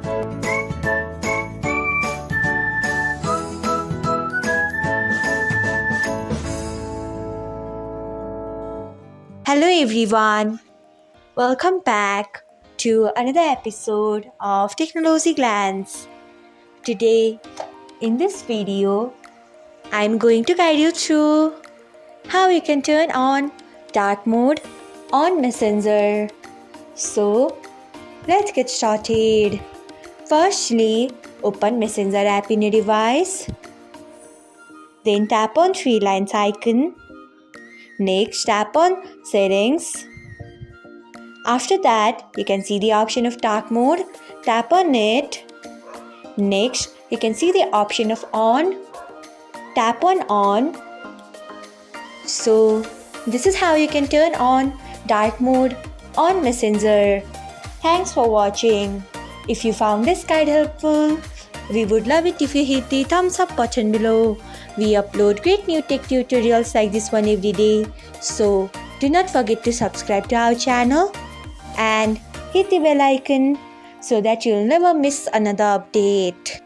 Hello everyone, welcome back to another episode of Technologyglance. Today, in this video, I'm going to guide you through how you can turn on dark mode on Messenger. So, let's get started. Firstly, open Messenger app in your device. Then tap on three lines icon. Next, tap on settings. After that, you can see the option of dark mode. Tap on it. Next, you can see the option of on. Tap on on. So, this is how you can turn on dark mode on Messenger. Thanks for watching. If you found this guide helpful, we would love it if you hit the thumbs up button below. We upload great new tech tutorials like this one every day. So, do not forget to subscribe to our channel and hit the bell icon so that you'll never miss another update.